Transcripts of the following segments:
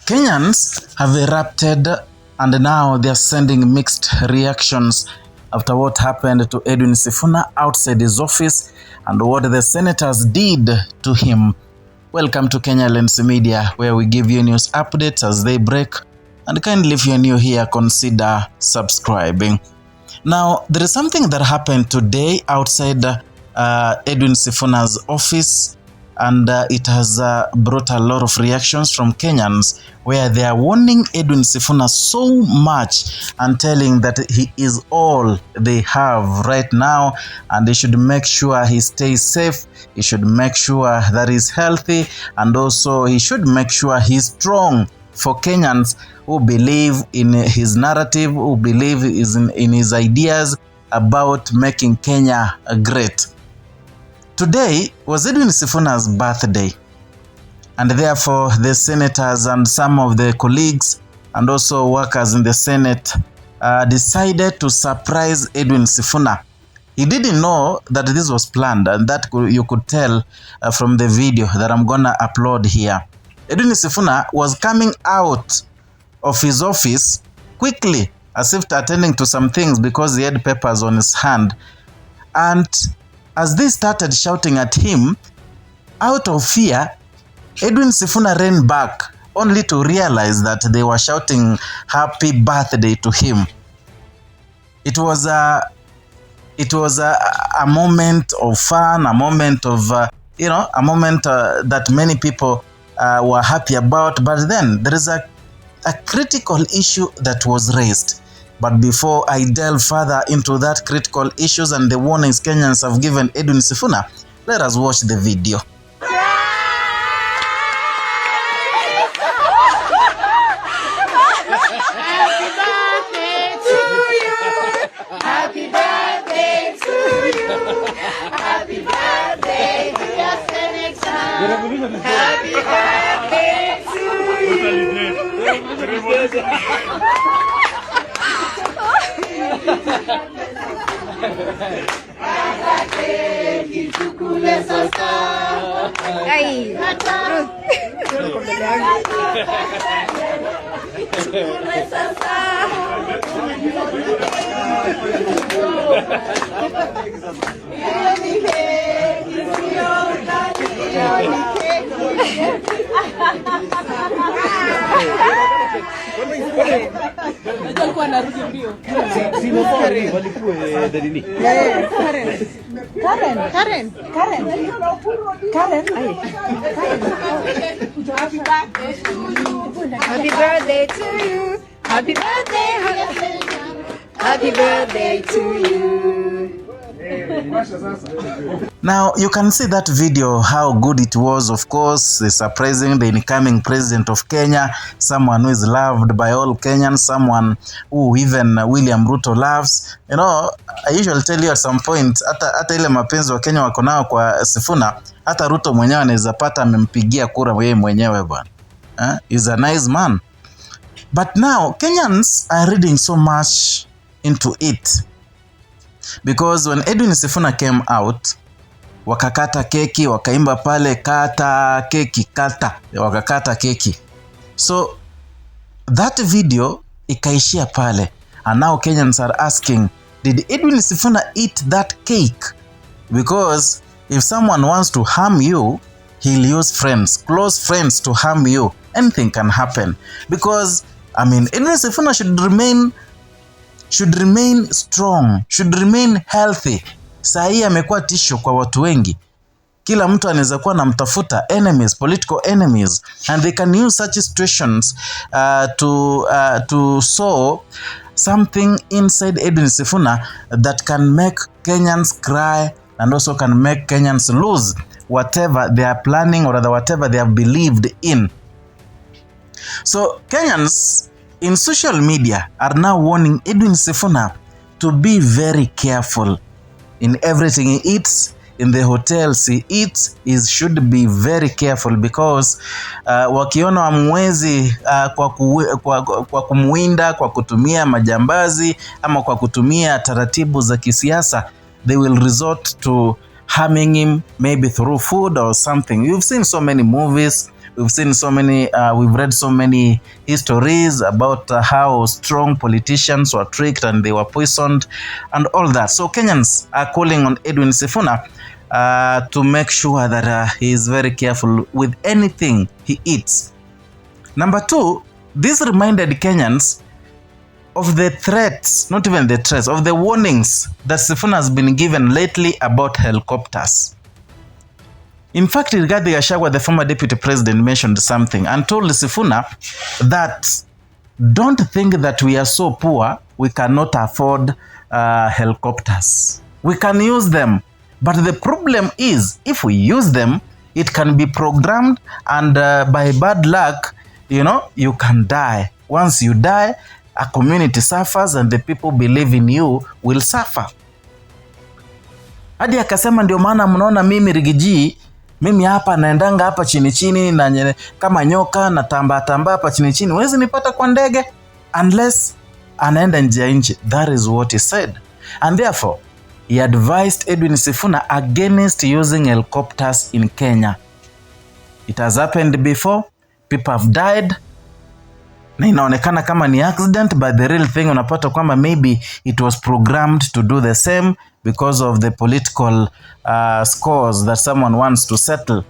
Kenyans have erupted and now they are sending mixed reactions after what happened to Edwin Sifuna outside his office and what the senators did to him. Welcome to Kenyans Media, where we give you news updates as they break, and kindly if you're new here, consider subscribing. Now, there is something that happened today outside Edwin Sifuna's office, and it has brought a lot of reactions from Kenyans, where they are warning Edwin Sifuna so much and telling that he is all they have right now, and they should make sure he stays safe, he should make sure that he's healthy, and also he should make sure he's strong for Kenyans who believe in his narrative, who believe in his ideas about making Kenya great. Today was Edwin Sifuna's birthday, and therefore the senators and some of the colleagues and also workers in the Senate decided to surprise Edwin Sifuna. He didn't know that this was planned, and that you could tell from the video that I'm gonna upload here. Edwin Sifuna was coming out of his office quickly, as if attending to some things because he had papers on his hand. And as they started shouting at him, out of fear, Edwin Sifuna ran back, only to realize that they were shouting happy birthday to him. It was a moment of fun, a moment of, a moment that many people were happy about. But then there is a critical issue that was raised. But before I delve further into that critical issues and the warnings Kenyans have given Edwin Sifuna, let us watch the video. Happy birthday to you. Happy birthday, dear Senator. Happy birthday to you. Happy birthday to you. Happy birthday. Happy birthday to you. Now, you can see that video, how good it was, of course, surprising the incoming president of Kenya, someone who is loved by all Kenyans, someone who even William Ruto loves. You know, I usually tell you at some point, hata ile mapenzi wa Kenya wako nao kwa Sifuna, hata Ruto mwenyewe anaweza pata amempigia kura yeye mwenyewe bwana. He's a nice man. But now, Kenyans are reading so much into it. Because when Edwin Sifuna came out, wakakata keki, wakaimba pale kata keki, kata, wakakata keki. So that video ikaishia pale. And now Kenyans are asking, did Edwin Sifuna eat that cake? Because if someone wants to harm you, he'll use friends, close friends to harm you. Anything can happen. Because, I mean, Edwin Sifuna should remain strong, should remain healthy. Saa hii amekuwa tisho kwa watu wengi. Kila mtu anaweza kuwa namtafuta enemies, political enemies, and they can use such situations to sow something inside Edwin Sifuna that can make Kenyans cry and also can make Kenyans lose whatever they are planning or rather whatever they have believed in. So Kenyans in social media are now warning Edwin Sifuna to be very careful in everything he eats, in the hotels he eats. He should be very careful because wakiona wamwezi kwa kumwinda, kwa kutumia majambazi ama kwa kutumia taratibu za kisiasa, they will resort to harming him maybe through food or something. You've seen so many movies We've seen so many, we've read so many histories about how strong politicians were tricked and they were poisoned and all that. So Kenyans are calling on Edwin Sifuna to make sure that he is very careful with anything he eats. Number two, this reminded Kenyans of the threats, not even the threats, of the warnings that Sifuna has been given lately about helicopters. In fact, Rigathi Gachagua, the former deputy president, mentioned something and told Sifuna that don't think that we are so poor we cannot afford helicopters. We can use them, but the problem is if we use them, it can be programmed and by bad luck, you can die. Once you die, a community suffers and the people believe in you will suffer. Hadi akasema ndio maana mnaona mimi Rigiji, mimi hapa naendanga hapa chini chini na kama nyoka na tamba hapa chini chini, huwezi nipata kwa ndege unless anaenda nje ya nchi. That is what he said. And therefore, he advised Edwin Sifuna against using helicopters in Kenya. It has happened before. People have died. Na inaonekana kama ni accident, but the real thing unapata kwamba maybe it was programmed to do the same because of the political scores that someone wants to settle.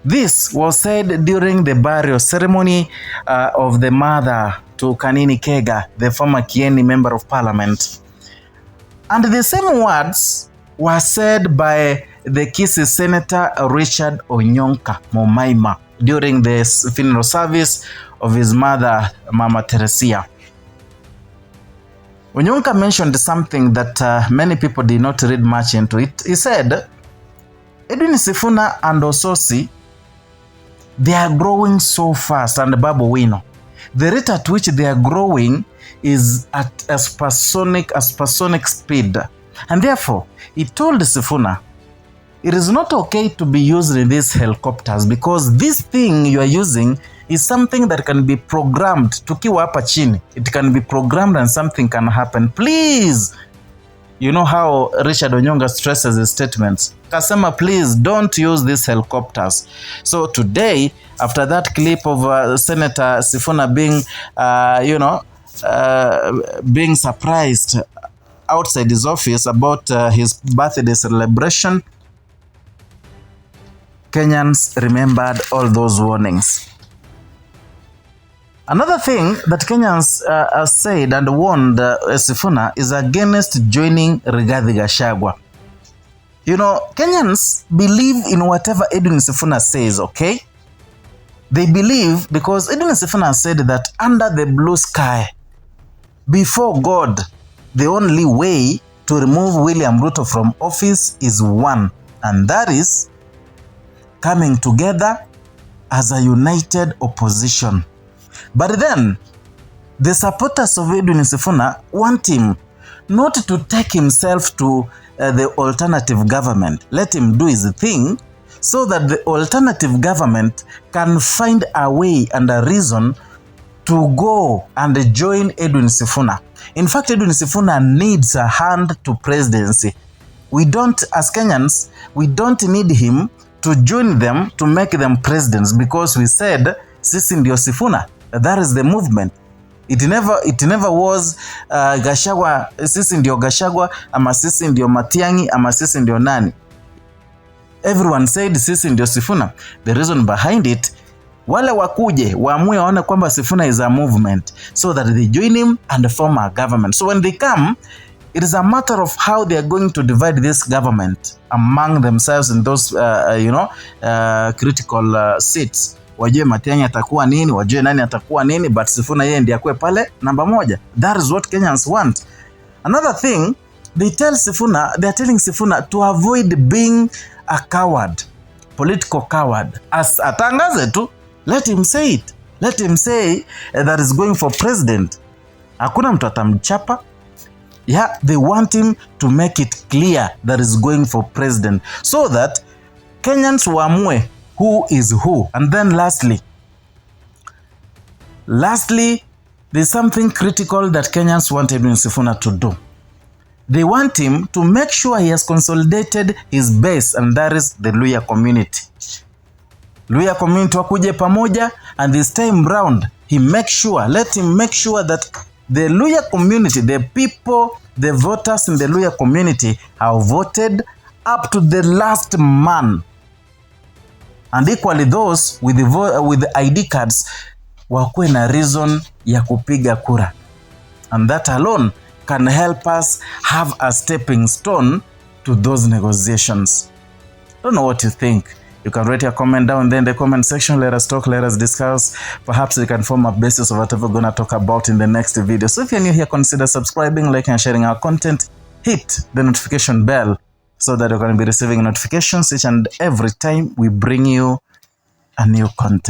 This was said during the burial ceremony of the mother to Kanini Kega, the former Kieni member of parliament. And the same words were said by the Kisii Senator Richard Onyonka Momaima during the funeral service of his mother, Mama Teresia. Onyonka mentioned something that many people did not read much into it. He said, Edwin Sifuna and Ososi, they are growing so fast, and Babu Wino, the rate at which they are growing is at a supersonic speed. And therefore, he told Sifuna, it is not okay to be using these helicopters because this thing you are using is something that can be programmed. Tukiwa hapa chini, it can be programmed and something can happen. Please, you know how Richard Onyonga stresses his statements. Kasema, please don't use these helicopters. So today, after that clip of Senator Sifuna being surprised outside his office about his birthday celebration, Kenyans remembered all those warnings. Another thing that Kenyans said and warned Sifuna is against joining Rigathi Gachagua. Kenyans believe in whatever Edwin Sifuna says, okay? They believe because Edwin Sifuna said that under the blue sky, before God, the only way to remove William Ruto from office is one, and that is coming together as a united opposition. But then, the supporters of Edwin Sifuna want him not to take himself to the alternative government. Let him do his thing so that the alternative government can find a way and a reason to go and join Edwin Sifuna. In fact, Edwin Sifuna needs a hand to presidency. We don't, as Kenyans, we don't need him to join them to make them presidents because we said, sisi ndio Sifuna. That is the movement. It never was Gachagua, sisi ndio Gachagua, ama sisi ndio Matiang'i, ama sisi ndio nani. Everyone said sisi ndio Sifuna. The reason behind it, wale wakuje, waamue waone kwamba Sifuna is a movement so that they join him and form a government. So when they come, it is a matter of how they are going to divide this government among themselves in those, critical seats. Wajue Matiang'i atakuwa nini, wajue nani atakuwa nini, but Sifuna yeye ndiye akue pale namba moja. That is what Kenyans want. Another thing, they are telling Sifuna to avoid being a coward, political coward. As atangaze tu, let him say it. Let him say that is going for president. Hakuna mtu atamchapa. Yeah, they want him to make it clear that is going for president so that Kenyans waamue who is who. And then lastly, there's something critical that Kenyans want Edwin Sifuna to do. They want him to make sure he has consolidated his base, and that is the Luhya community. Luya community wakuje pamoja, and this time round let him make sure that the Luya community, the people, the voters in the Luya community have voted up to the last man, and equally those with the ID cards wakuwe na reason ya kupiga kura, and that alone can help us have a stepping stone to those negotiations. I don't know what you think. You can write your comment down there in the comment section. Let us talk, let us discuss. Perhaps we can form a basis of whatever we're going to talk about in the next video. So if you're new here, consider subscribing, liking, and sharing our content. Hit the notification bell so that you're going to be receiving notifications each and every time we bring you a new content.